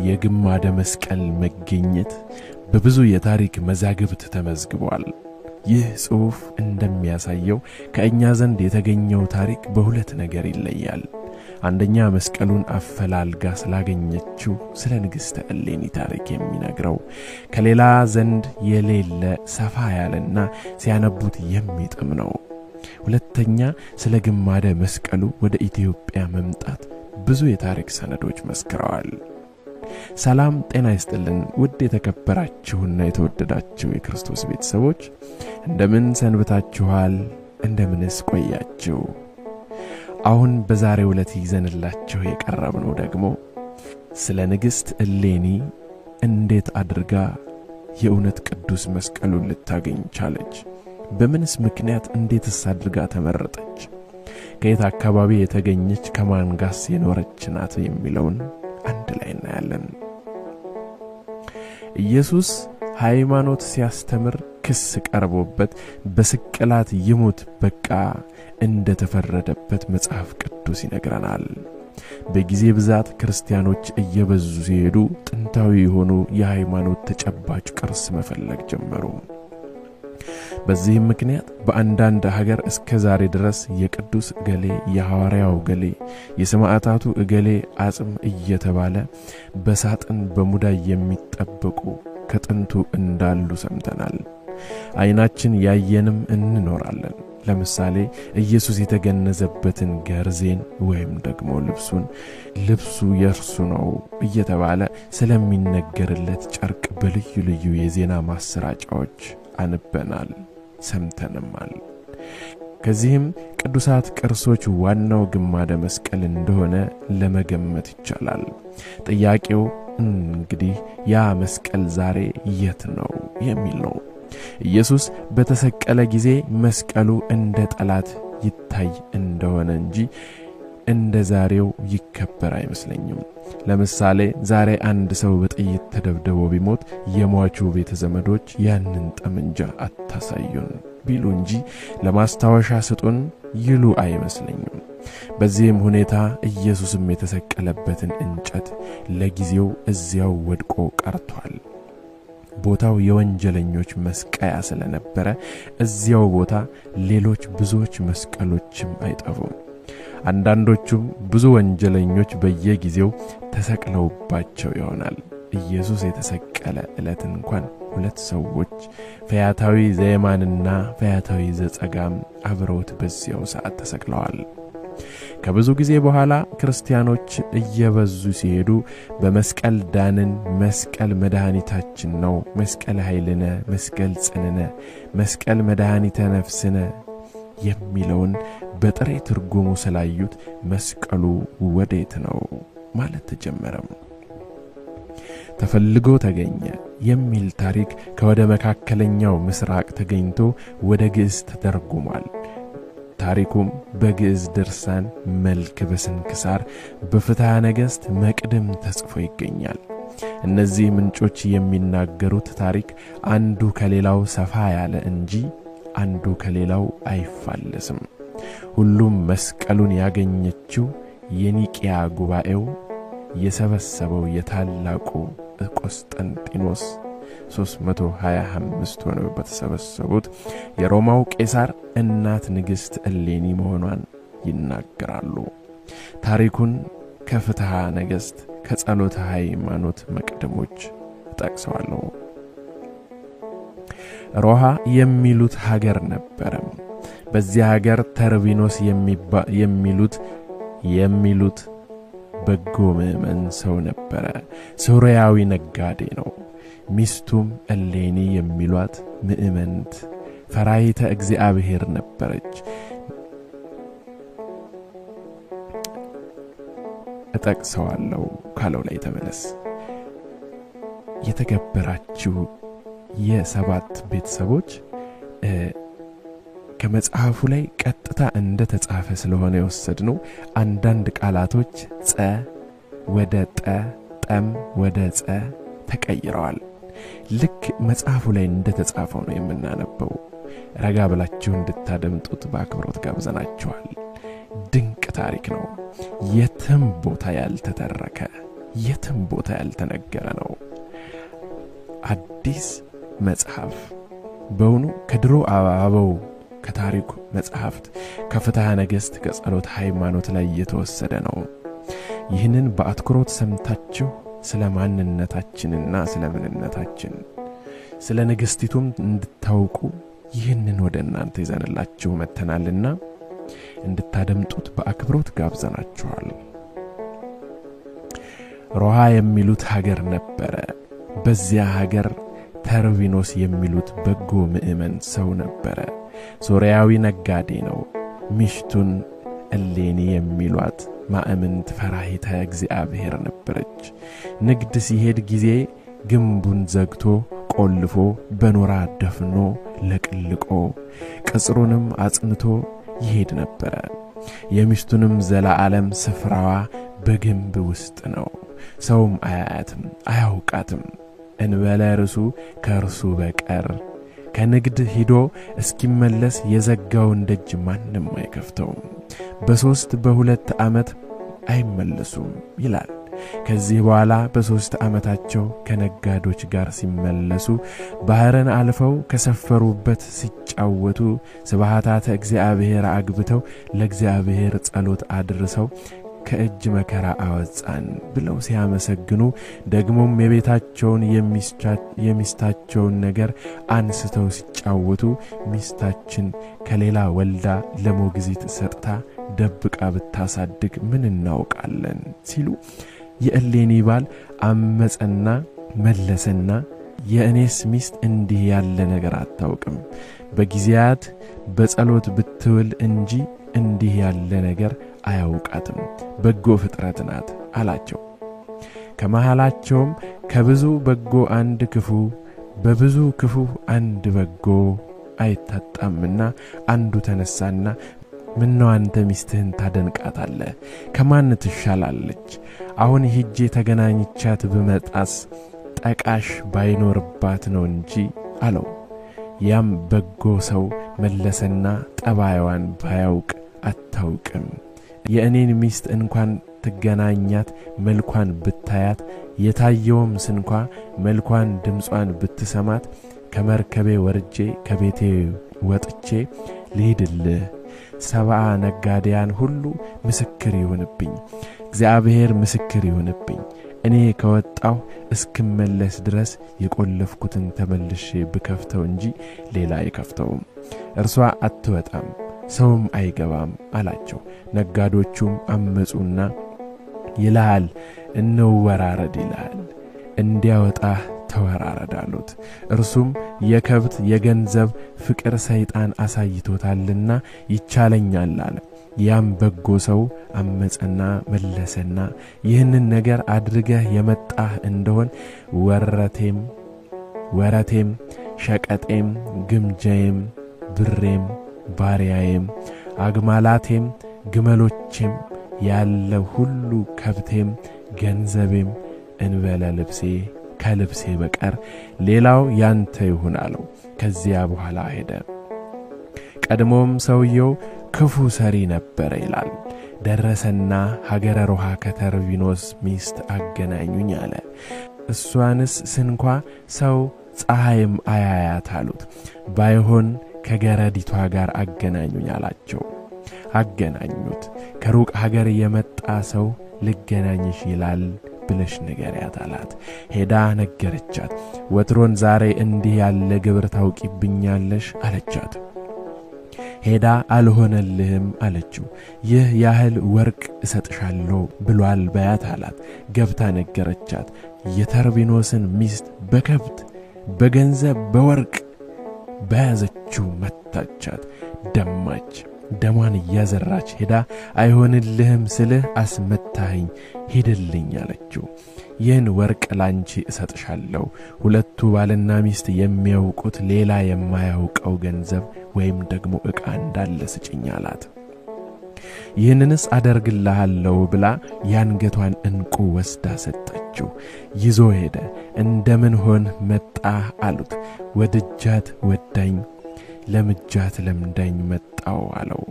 የግማደ መስቀል መገኘት በብዙ የታሪክ መዛግብት ተመዝግቧል። ይህ ጽሑፍ እንደሚያሳየው ከእኛ ዘንድ የተገኘው ታሪክ በሁለት ነገር ይለያል። አንደኛ መስቀሉን አፈላልጋ ስላገኘችው ስለ ንግሥተ እሌኒ ታሪክ የሚነግረው ከሌላ ዘንድ የሌለ ሰፋ ያለና ሲያነቡት የሚጥም ነው። ሁለተኛ ስለ ግማደ መስቀሉ ወደ ኢትዮጵያ መምጣት ብዙ የታሪክ ሰነዶች መስክረዋል። ሰላም ጤና ይስጥልን ውድ የተከበራችሁና የተወደዳችሁ የክርስቶስ ቤተሰቦች እንደምን ሰንብታችኋል? እንደምንስ ቆያችሁ? አሁን በዛሬው ዕለት ይዘንላችሁ የቀረብነው ደግሞ ስለ ንግሥት እሌኒ እንዴት አድርጋ የእውነት ቅዱስ መስቀሉን ልታገኝ ቻለች፣ በምንስ ምክንያት እንዴትስ አድርጋ ተመረጠች፣ ከየት አካባቢ የተገኘች ከማን ጋር የኖረች ናት የሚለውን አንድ ላይ እናያለን። ኢየሱስ ሃይማኖት ሲያስተምር ክስ ቀርቦበት በስቅላት ይሞት በቃ እንደተፈረደበት መጽሐፍ ቅዱስ ይነግረናል። በጊዜ ብዛት ክርስቲያኖች እየበዙ ሲሄዱ ጥንታዊ የሆኑ የሃይማኖት ተጨባጭ ቅርስ መፈለግ ጀመሩ። በዚህም ምክንያት በአንዳንድ ሀገር እስከ ዛሬ ድረስ የቅዱስ እገሌ፣ የሐዋርያው እገሌ፣ የሰማዕታቱ እገሌ አጽም እየተባለ በሳጥን በሙዳይ የሚጠበቁ ከጥንቱ እንዳሉ ሰምተናል። አይናችን ያየንም እንኖራለን። ለምሳሌ ኢየሱስ የተገነዘበትን ገርዜን ወይም ደግሞ ልብሱ የርሱ ነው እየተባለ ስለሚነገርለት ጨርቅ በልዩ ልዩ የዜና ማሰራጫዎች አንበናል፣ ሰምተንማል። ከዚህም ቅዱሳት ቅርሶች ዋናው ግማደ መስቀል እንደሆነ ለመገመት ይቻላል። ጥያቄው እንግዲህ ያ መስቀል ዛሬ የት ነው የሚል ነው። ኢየሱስ በተሰቀለ ጊዜ መስቀሉ እንደ ጠላት ይታይ እንደሆነ እንጂ እንደ ዛሬው ይከበር አይመስለኝም። ለምሳሌ ዛሬ አንድ ሰው በጥይት ተደብድቦ ቢሞት የሟቹ ቤተ ዘመዶች ያንን ጠመንጃ አታሳዩን ቢሉ እንጂ ለማስታወሻ ስጡን ይሉ አይመስለኝም። በዚህም ሁኔታ ኢየሱስም የተሰቀለበትን እንጨት ለጊዜው እዚያው ወድቆ ቀርቷል። ቦታው የወንጀለኞች መስቀያ ስለነበረ እዚያው ቦታ ሌሎች ብዙዎች መስቀሎችም አይጠፉም። አንዳንዶቹም ብዙ ወንጀለኞች በየጊዜው ተሰቅለውባቸው ይሆናል። ኢየሱስ የተሰቀለ ዕለት እንኳን ሁለት ሰዎች ፈያታዊ ዘየማንና ፈያታዊ ዘጸጋም አብረውት በዚያው ሰዓት ተሰቅለዋል። ከብዙ ጊዜ በኋላ ክርስቲያኖች እየበዙ ሲሄዱ በመስቀል ዳንን፣ መስቀል መድኃኒታችን ነው፣ መስቀል ኃይልነ፣ መስቀል ጽንነ፣ መስቀል መድኃኒተ ነፍስነ የሚለውን በጥሬ ትርጉሙ ስላዩት መስቀሉ ወዴት ነው ማለት ተጀመረም። ተፈልጎ ተገኘ የሚል ታሪክ ከወደ መካከለኛው ምስራቅ ተገኝቶ ወደ ግዕዝ ተተርጉሟል። ታሪኩም በግዕዝ ድርሳን መልክ በስንክሳር በፍትሐ ነገሥት መቅድም ተጽፎ ይገኛል። እነዚህ ምንጮች የሚናገሩት ታሪክ አንዱ ከሌላው ሰፋ ያለ እንጂ አንዱ ከሌላው አይፋለስም። ሁሉም መስቀሉን ያገኘችው የኒቂያ ጉባኤው የሰበሰበው የታላቁ ቆስጠንጢኖስ 325 ሆነው በተሰበሰቡት የሮማው ቄሳር እናት ንግሥት እሌኒ መሆኗን ይናገራሉ። ታሪኩን ከፍትሐ ነገሥት ከጸሎተ ሃይማኖት መቅደሞች ተጠቅሰዋል። ሮሃ የሚሉት ሀገር ነበረ። በዚያ ሀገር ተርቢኖስ የሚሉት በጎ ምዕመን ሰው ነበረ። ሶርያዊ ነጋዴ ነው። ሚስቱም እሌኒ የሚሏት ምዕመንት ፈራይተ እግዚአብሔር ነበረች። እጠቅሰዋለሁ ካለው ላይ ተመለስ። የተከበራችሁ የሰባት ቤተሰቦች ከመጽሐፉ ላይ ቀጥታ እንደ ተጻፈ ስለሆነ የወሰድነው አንዳንድ ቃላቶች ጸ ወደ ጠ፣ ጠም ወደ ጸ ተቀይረዋል። ልክ መጽሐፉ ላይ እንደ ተጻፈው ነው የምናነበው። ረጋ ብላችሁ እንድታደምጡት በአክብሮት ጋብዘናችኋል። ድንቅ ታሪክ ነው። የትም ቦታ ያልተተረከ የትም ቦታ ያልተነገረ ነው። አዲስ መጽሐፍ በእውኑ ከድሮ አበው ከታሪኩ መጽሐፍት ከፍትሐ ነገሥት ከጸሎት ሃይማኖት ላይ የተወሰደ ነው። ይህንን በአትኩሮት ሰምታችሁ ስለ ማንነታችንና ስለ ምንነታችን ስለ ንግሥቲቱም እንድታውቁ ይህንን ወደ እናንተ ይዘንላችሁ መተናልና እንድታደምጡት በአክብሮት ጋብዘናችኋል። ሮሃ የሚሉት ሀገር ነበረ። በዚያ ሀገር ተርቢኖስ የሚሉት በጎ ምእመን ሰው ነበረ። ሶርያዊ ነጋዴ ነው። ሚስቱን እሌኒ የሚሏት ማእምንት ፈራሂተ እግዚአብሔር ነበረች። ንግድ ሲሄድ ጊዜ ግንቡን ዘግቶ ቆልፎ በኖራ ደፍኖ ለቅልቆ ቅጽሩንም አጽንቶ ይሄድ ነበር። የሚስቱንም ዘላለም ስፍራዋ በግንብ ውስጥ ነው። ሰውም አያያትም አያውቃትም። እንበለ ርሱ ከርሱ በቀር ከንግድ ሂዶ እስኪመለስ የዘጋውን ደጅ ማንም አይከፍተውም። በሶስት በሁለት ዓመት አይመለሱም ይላል። ከዚህ በኋላ በሶስት ዓመታቸው ከነጋዶች ጋር ሲመለሱ ባህርን አልፈው ከሰፈሩበት ሲጫወቱ ስብሐታተ እግዚአብሔር አግብተው ለእግዚአብሔር ጸሎት አድርሰው ከእጅ መከራ አወጣን ብለው ሲያመሰግኑ ደግሞም የቤታቸውን የሚስታቸውን ነገር አንስተው ሲጫወቱ ሚስታችን ከሌላ ወልዳ ለሞግዚት ሰጥታ ደብቃ ብታሳድግ ምን እናውቃለን ሲሉ የእሌኒ ባል አመፀና መለሰና የእኔስ ሚስት እንዲህ ያለ ነገር አታውቅም፣ በጊዜያት በጸሎት ብትውል እንጂ እንዲህ ያለ ነገር አያውቃትም፣ በጎ ፍጥረት ናት አላቸው። ከመሃላቸውም ከብዙ በጎ አንድ ክፉ በብዙ ክፉ አንድ በጎ አይታጣምና አንዱ ተነሳና ምነው አንተ ሚስትህን ታደንቃታለህ? ከማን ትሻላለች? አሁን ሂጄ ተገናኝቻት ብመጣስ ጠቃሽ ባይኖርባት ነው እንጂ አለው። ያም በጎ ሰው መለሰና ጠባይዋን ባያውቅ አታውቅም፣ የእኔን ሚስት እንኳን ትገናኛት መልኳን ብታያት የታየውም ስንኳ መልኳን ድምጿን ብትሰማት ከመርከቤ ወርጄ ከቤቴ ወጥቼ ልሂድልህ፣ ሰብአ ነጋዴያን ሁሉ ምስክር ይሁንብኝ፣ እግዚአብሔር ምስክር ይሁንብኝ፣ እኔ ከወጣሁ እስክመለስ ድረስ የቆለፍኩትን ተመልሼ ብከፍተው እንጂ ሌላ አይከፍተውም፣ እርሷ አትወጣም ሰውም አይገባም አላቸው። ነጋዶቹም አመጹና ይላል እንወራረድ ይላል፣ እንዲያወጣህ ተወራረድ አሉት። እርሱም የከብት የገንዘብ ፍቅር ሰይጣን አሳይቶታልና ይቻለኛል አለ። ያም በጎ ሰው አመጸና መለሰና ይህንን ነገር አድርገህ የመጣህ እንደሆን ወረቴም ሸቀጤም ግምጃዬም ብሬም ባሪያዬም አግማላቴም ግመሎቼም ያለ ሁሉ ከብቴም ገንዘቤም እንበለ ልብሴ ከልብሴ በቀር ሌላው ያንተ ይሁን አለው። ከዚያ በኋላ ሄደ። ቀድሞም ሰውየው ክፉ ሰሪ ነበር ይላል። ደረሰና ሀገረ ሮሃ ከተርቢኖስ ሚስት አገናኙኝ አለ። እሷንስ ስንኳ ሰው ፀሐይም አያያት አሉት። ባይሆን ከገረዲቷ ጋር አገናኙኝ አላቸው። አገናኙት። ከሩቅ ሀገር የመጣ ሰው ልገናኝሽ ይላል ብለሽ ንገሪያት አላት። ሄዳ ነገረቻት። ወትሮን ዛሬ እንዲህ ያለ ግብር ታውቂብኛለሽ አለቻት። ሄዳ አልሆነልህም አለችው። ይህ ያህል ወርቅ እሰጥሻለሁ ብሏል በያት አላት። ገብታ ነገረቻት። የተርቢኖስን ሚስት በከብት በገንዘብ በወርቅ በያዘችው መታቻት። ደማች። ደሟን እያዘራች ሄዳ አይሆንልህም ስልህ አስመታኸኝ ሂድልኝ አለችው። ይህን ወርቅ ላንቺ እሰጥሻለሁ፣ ሁለቱ ባልና ሚስት የሚያውቁት ሌላ የማያውቀው ገንዘብ ወይም ደግሞ ዕቃ እንዳለ ስጭኝ አላት። ይህንንስ አደርግልሃለሁ ብላ ያንገቷን እንቁ ወስዳ ሰጠችው። ይዞ ሄደ። እንደምን ሆን መጣህ አሉት። ወድጃት ወዳኝ ለምጃት ለምዳኝ መጣው አለው።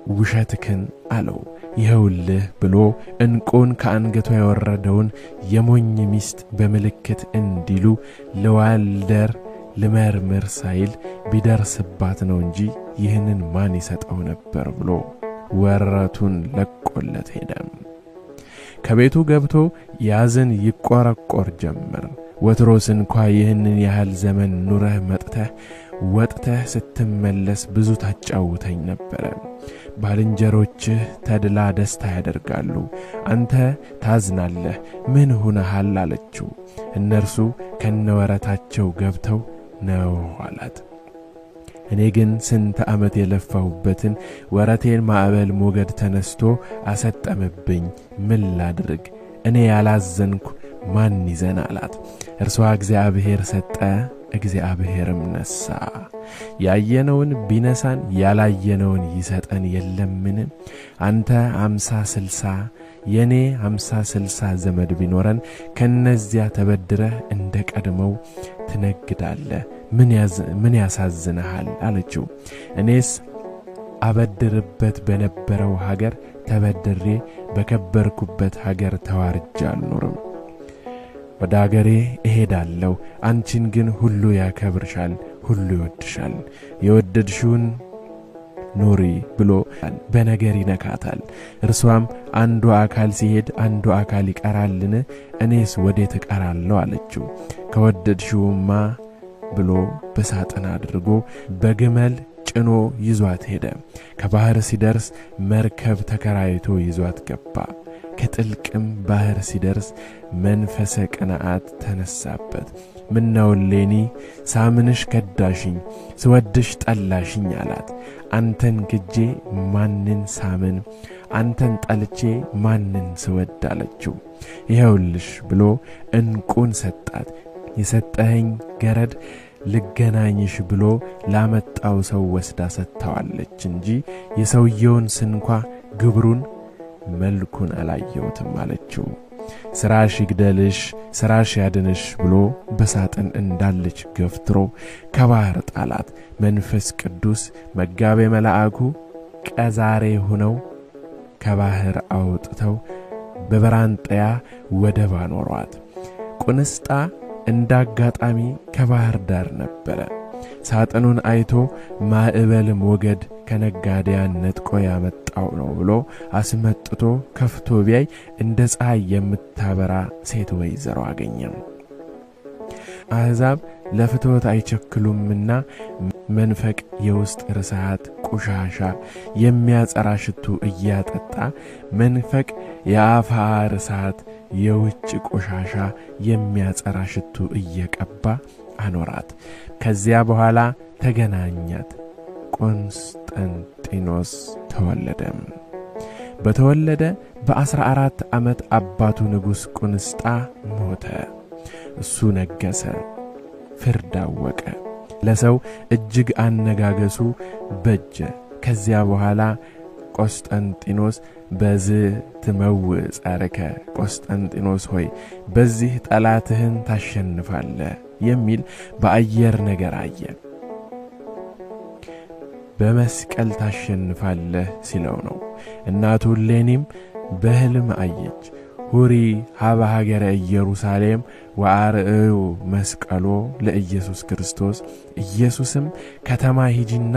ውሸትክን አለው። ይኸውልህ ብሎ እንቁን ከአንገቷ ያወረደውን የሞኝ ሚስት በምልክት እንዲሉ ለዋልደር ለመርመር ሳይል ቢደርስባት ነው እንጂ ይህንን ማን ይሰጠው ነበር ብሎ ወረቱን ለቆለት ሄደ። ከቤቱ ገብቶ ያዝን ይቆረቆር ጀመር። ወትሮስ እንኳ ይህንን ያህል ዘመን ኑረህ መጥተህ ወጥተህ ስትመለስ ብዙ ታጫውተኝ ነበር። ባልንጀሮችህ ተድላ ደስታ ያደርጋሉ፣ አንተ ታዝናለህ፣ ምን ሆነሃል አለችው። እነርሱ ከነወረታቸው ገብተው ነው አላት። እኔ ግን ስንት ዓመት የለፋሁበትን ወረቴን ማዕበል ሞገድ ተነስቶ አሰጠመብኝ፣ ምን ላድርግ? እኔ ያላዘንኩ ማን ይዘን አላት። እርሷ እግዚአብሔር ሰጠ እግዚአብሔርም ነሳ። ያየነውን ቢነሳን ያላየነውን ይሰጠን የለምን? አንተ 50-60 የኔ 50-60 ዘመድ ቢኖረን ከነዚያ ተበድረህ እንደ ቀድመው ትነግዳለህ። ምን ያሳዝንሃል አለችው። እኔስ አበድርበት በነበረው ሀገር ተበድሬ በከበርኩበት ሀገር ተዋርጄ አልኖርም። ወደ ሀገሬ እሄዳለሁ፣ አንቺን ግን ሁሉ ያከብርሻል፣ ሁሉ ይወድሻል። የወደድሽውን ኑሪ ብሎ በነገር ይነካታል። እርሷም አንዱ አካል ሲሄድ አንዱ አካል ይቀራልን? እኔስ ወዴት እቀራለሁ አለችው። ከወደድሽውማ ብሎ በሳጥን አድርጎ በግመል ጭኖ ይዟት ሄደ። ከባህር ሲደርስ መርከብ ተከራይቶ ይዟት ገባ። ከጥልቅም ባህር ሲደርስ መንፈሰ ቅንዓት ተነሳበት። ምነው ሌኒ ሳምንሽ ከዳሽኝ፣ ስወድሽ ጠላሽኝ አላት። አንተን ግጄ ማንን ሳምን፣ አንተን ጠልቼ ማንን ስወድ አለችው። ይኸውልሽ ብሎ እንቁን ሰጣት። የሰጠኸኝ ገረድ ልገናኝሽ ብሎ ላመጣው ሰው ወስዳ ሰጥታዋለች እንጂ የሰውየውን ስንኳ ግብሩን መልኩን አላየውትም አለችው። ስራሽ ይግደልሽ፣ ስራሽ ያድንሽ ብሎ በሳጥን እንዳለች ገፍትሮ ከባህር ጣላት። መንፈስ ቅዱስ መጋቤ መልአኩ ቀዛሬ ሆነው ከባህር አውጥተው በበራንጠያ ወደብ አኖሯት። ቁንስጣ እንዳጋጣሚ ከባህር ዳር ነበረ። ሳጥኑን አይቶ ማዕበል ሞገድ ከነጋዴያን ነጥቆ ያመጣው ነው ብሎ አስመጥቶ ከፍቶ ቢያይ እንደ ፀሐይ የምታበራ ሴት ወይዘሮ አገኘ። አሕዛብ ለፍትወት አይቸክሉምና መንፈቅ የውስጥ ርሳት ቆሻሻ የሚያጸራ ሽቱ እያጠጣ መንፈቅ የአፋ ርሳት የውጭ ቆሻሻ የሚያጸራ ሽቱ እየቀባ አኖራት። ከዚያ በኋላ ተገናኛት። ቆንስጠንጢኖስ ተወለደ። በተወለደ በ14 ዓመት አባቱ ንጉሥ ቁንስጣ ሞተ። እሱ ነገሰ፣ ፍርድ አወቀ። ለሰው እጅግ አነጋገሱ በጀ። ከዚያ በኋላ ቆስጠንጢኖስ በዚህ ትመውዕ ጻርከ፣ ቆስጠንጢኖስ ሆይ በዚህ ጠላትህን ታሸንፋለህ የሚል በአየር ነገር አየ። በመስቀል ታሸንፋለህ ሲለው ነው። እናቱ ሌኒም በህልም አየች። ሁሪ ሀበ ሀገረ ኢየሩሳሌም ወአርአዩ መስቀሎ ለኢየሱስ ክርስቶስ። ኢየሱስም ከተማ ሂጂና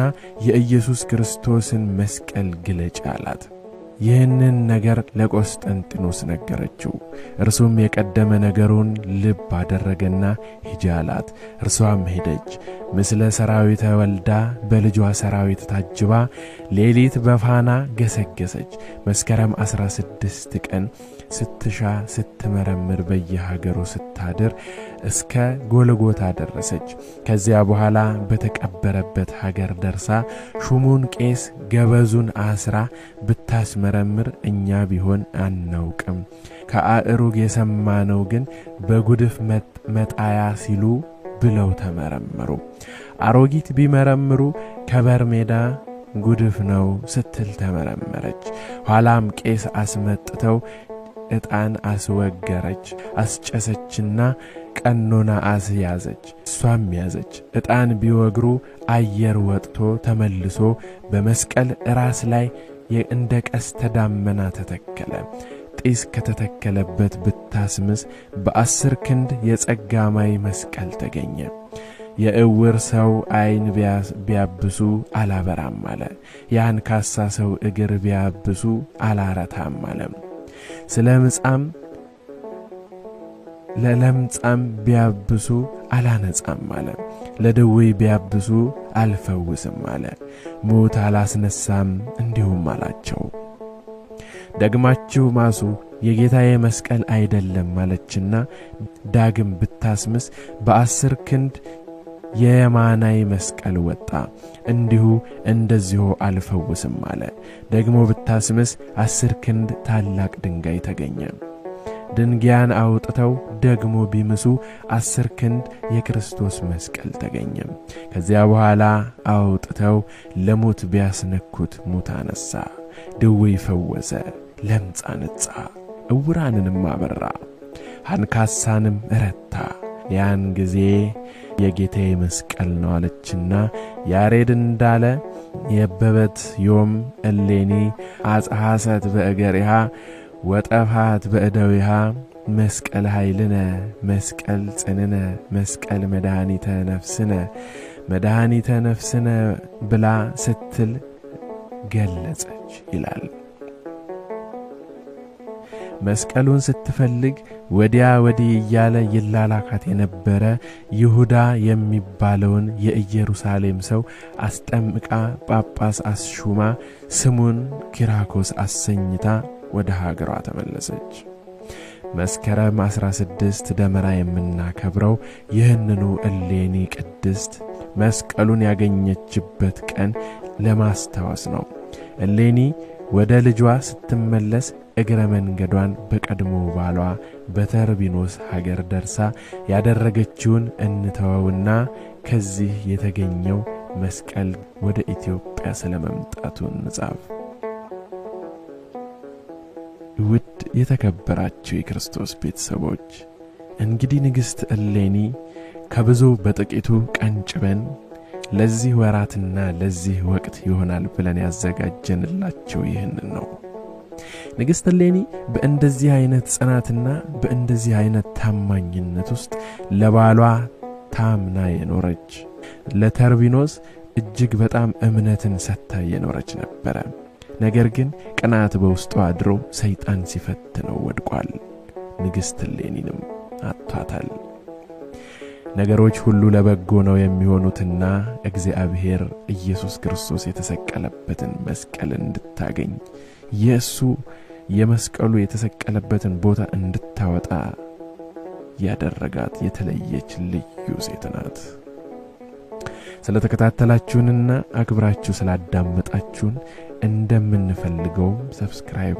የኢየሱስ ክርስቶስን መስቀል ግለጭ አላት። ይህንን ነገር ለቆስጠንጢኖስ ነገረችው። እርሱም የቀደመ ነገሩን ልብ አደረገና ሂጂ አላት። እርሷም ሄደች። ምስለ ሰራዊተ ወልዳ በልጇ ሰራዊት ታጅባ ሌሊት በፋና ገሰገሰች። መስከረም 16 ቀን ስትሻ ስትመረምር በየሀገሩ ስታድር እስከ ጎልጎታ ደረሰች። ከዚያ በኋላ በተቀበረበት ሀገር ደርሳ ሹሙን ቄስ ገበዙን አስራ ብታስመረምር እኛ ቢሆን አናውቅም፣ ከአእሩግ የሰማነው ግን በጉድፍ መጣያ ሲሉ ብለው ተመረመሩ። አሮጊት ቢመረምሩ ከበርሜዳ ጉድፍ ነው ስትል ተመረመረች። ኋላም ቄስ አስመጥተው ዕጣን አስወገረች፣ አስጨሰችና ቀኖና አስያዘች። እሷም ያዘች። ዕጣን ቢወግሩ አየር ወጥቶ ተመልሶ በመስቀል ራስ ላይ እንደ ቀስተ ደመና ተተከለ። ጢስ ከተተከለበት ብታስምስ በ10 ክንድ የጸጋማይ መስቀል ተገኘ። የእውር ሰው አይን ቢያብሱ አላበራም አለ። የአንካሳ ሰው እግር ቢያብሱ አላረታም አለ። ለለምጻም ቢያብሱ አላነጻም አለ። ለደዌ ቢያብሱ አልፈውስም አለ። ሞት አላስነሳም እንዲሁም አላቸው። ደግማችሁ ማሱ የጌታዬ መስቀል አይደለም ማለችና ዳግም ብታስምስ በ10 ክንድ የየማናይ መስቀል ወጣ። እንዲሁ እንደዚሁ አልፈውስም አለ። ደግሞ ብታስምስ 10 ክንድ ታላቅ ድንጋይ ተገኘ። ድንጋያን አውጥተው ደግሞ ቢምሱ 10 ክንድ የክርስቶስ መስቀል ተገኘ። ከዚያ በኋላ አውጥተው ለሞት ቢያስነኩት ሙት አነሳ፣ ደዌ ፈወሰ፣ ለምጽ አነጻ፣ እውራንንም አበራ፣ አንካሳንም ረታ። ያን ጊዜ የጌታዬ መስቀል ነው አለችና ያሬድ እንዳለ የበበት ዮም እሌኒ አጽሐሰት በእገሪሃ ወጠፋት በእደዊሃ መስቀል ኃይልነ መስቀል ጽንነ መስቀል መድኃኒተ ነፍስነ ብላ ስትል ገለጸች ይላል። መስቀሉን ስትፈልግ ወዲያ ወዲህ እያለ ይላላካት የነበረ ይሁዳ የሚባለውን የኢየሩሳሌም ሰው አስጠምቃ ጳጳስ አስሹማ ስሙን ኪራኮስ አሰኝታ ወደ ሀገሯ ተመለሰች። መስከረም 16 ደመራ የምናከብረው ይህንኑ እሌኒ ቅድስት መስቀሉን ያገኘችበት ቀን ለማስታወስ ነው። እሌኒ ወደ ልጇ ስትመለስ እግረ መንገዷን በቀድሞ ባሏ በተርቢኖስ ሀገር ደርሳ ያደረገችውን እንተወውና ከዚህ የተገኘው መስቀል ወደ ኢትዮጵያ ስለመምጣቱ እንጻፍ። ውድ የተከበራችሁ የክርስቶስ ቤተሰቦች እንግዲህ ንግሥት እሌኒ ከብዙ በጥቂቱ ቀንጭበን ለዚህ ወራትና ለዚህ ወቅት ይሆናል ብለን ያዘጋጀንላችሁ ይህንን ነው። ንግሥት እሌኒ በእንደዚህ አይነት ጽናትና በእንደዚህ አይነት ታማኝነት ውስጥ ለባሏ ታምና የኖረች ለተርቢኖስ እጅግ በጣም እምነትን ሰጥታ የኖረች ነበረ። ነገር ግን ቅናት በውስጧ አድሮ ሰይጣን ሲፈትነው ወድቋል። ንግሥት እሌኒንም አጥቷታል። ነገሮች ሁሉ ለበጎ ነው የሚሆኑትና እግዚአብሔር ኢየሱስ ክርስቶስ የተሰቀለበትን መስቀል እንድታገኝ የሱ የመስቀሉ የተሰቀለበትን ቦታ እንድታወጣ ያደረጋት የተለየች ልዩ ሴት ናት። ስለተከታተላችሁንና አክብራችሁ ስላዳመጣችሁን እንደምንፈልገው ሰብስክራይብ